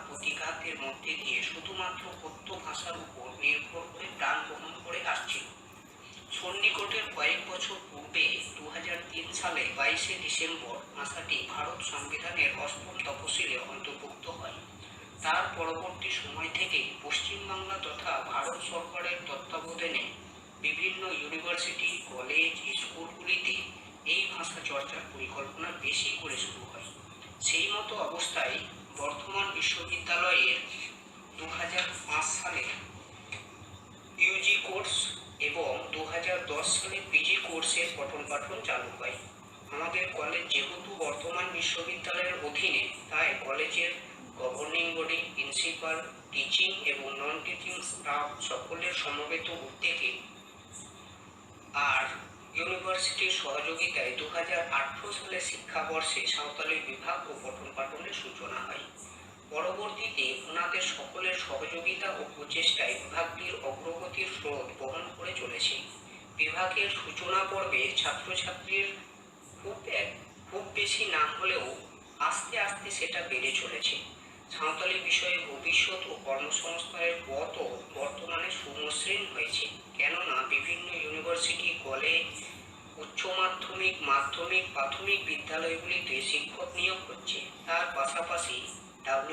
প্রতিঘাতের মধ্যে দিয়ে শুধুমাত্র কথ্য ভাষার উপর নির্ভর করে প্রাণ বহন করে আসছিল। সন্নিকটের কয়েক বছর পূর্বে 2003 সালে 22শে ডিসেম্বর ভাষাটি ভারত সংবিধানের 8ম তফসিলে অন্তর্ভুক্ত হয়। তার পরবর্তী সময় থেকেই পশ্চিমবাংলা তথা ভারত সরকারের তত্ত্বাবধানে বিভিন্ন ইউনিভার্সিটি, কলেজ, স্কুলগুলিতে এই ভাষা চর্চার পরিকল্পনা বেশি করে শুরু হয়। সেই মতো অবস্থায় বর্ধমান বিশ্ববিদ্যালয়ের 2005 সালে ইউজি কোর্স এবং 2010 সালে পিজি কোর্সের পঠন পাঠন চালু হয়। আমাদের কলেজ যেহেতু বর্ধমান বিশ্ববিদ্যালয়ের অধীনে, তাই কলেজের গভর্নিং বডি, প্রিন্সিপাল, টিচিং এবং নন টিচিং স্টাফ সকলের সমবেত উদ্যোগে আর ইউনিভার্সিটির সহযোগিতায় 2018 সালে শিক্ষাবর্ষে সাঁওতালি বিভাগ ও পঠন পাঠনের সূচনা হয়। পরবর্তীতে ওনাদের সকলের সহযোগিতা ও প্রচেষ্টায় বিভাগটির অগ্রগতির স্রোত বহন করে চলেছে। বিভাগের সূচনা পর্বে ছাত্রছাত্রীর খুব বেশি না হলেও আস্তে আস্তে সেটা বেড়ে চলেছে। সাঁওতালি বিষয়ে ভবিষ্যৎ ও কর্মসংস্থানের পথও বর্তমানে সুমসৃণ হয়েছে, কেননা বিভিন্ন ইউনিভার্সিটি, কলেজ, উচ্চ মাধ্যমিক, মাধ্যমিক, প্রাথমিক বিদ্যালয়গুলিতে শিক্ষক নিয়োগ হচ্ছে। তার পাশাপাশি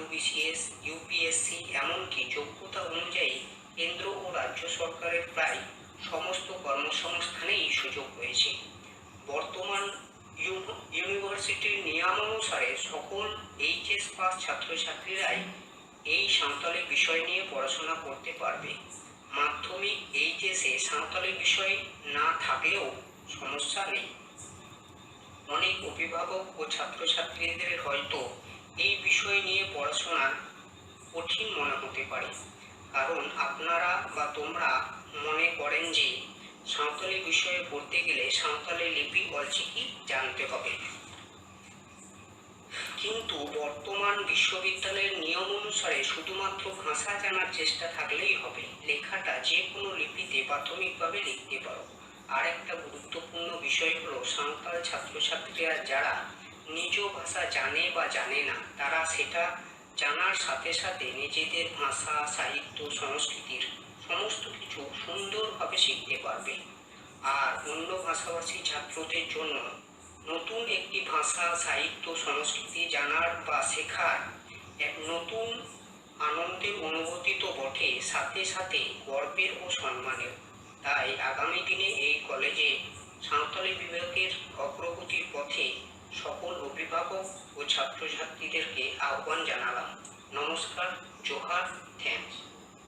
WBCS, UPSC এমনকি যোগ্যতা অনুযায়ী কেন্দ্র ও রাজ্য সরকারের প্রায় সমস্ত কর্মসংস্থানেই সুযোগ রয়েছে। বর্তমান ইউনিভার্সিটির নিয়মানুসারে সকল এইচএস পাস ছাত্রছাত্রীরাই এই সাঁওতালি বিষয় নিয়ে পড়াশোনা করতে পারবে। মাধ্যমিক এইচএসে সাঁওতালি বিষয় না থাকলেও সমস্যা নেই। অনেক অভিভাবক ও ছাত্রছাত্রীদের হয়তো এই বিষয় নিয়ে পড়াশোনা কঠিন মনে হতে পারে, কারণ আপনারা বা তোমরা মনে করেন যে সাঁওতালি বিষয়ে পড়তে গেলে সাঁওতালি লিপি অলচিকি জানতে হবে। কিন্তু বর্তমান বিশ্ববিদ্যালয়ের নিয়ম অনুসারে শুধুমাত্র ভাষা জানার চেষ্টা থাকলেই হবে। লেখাটা যে কোনো লিপিতে প্রাথমিকভাবে লিখতে পারো। আর একটা গুরুত্বপূর্ণ বিষয় হলো, সাঁওতাল ছাত্রছাত্রীরা যারা নিজ ভাষা জানে বা জানে না, তারা সেটা জানার সাথে সাথে নিজেদের ভাষা, সাহিত্য, সংস্কৃতির সমস্ত কিছু সুন্দরভাবে শিখতে পারবে। আর অন্য ভাষাভাষী ছাত্রদের জন্য নতুন একটি ভাষা, সাহিত্য, সংস্কৃতি জানার বা শেখার এক নতুন আনন্দের অনুভূতি তো বটে, সাথে সাথে গর্বের ও সম্মানের। তাই আগামী দিনে এই কলেজে সাঁওতালি বিভাগের অগ্রগতির পথে সকল অভিভাবক ও ছাত্রছাত্রীদেরকে আহ্বান জানালাম। নমস্কার, জোহার, থ্যাঙ্কস।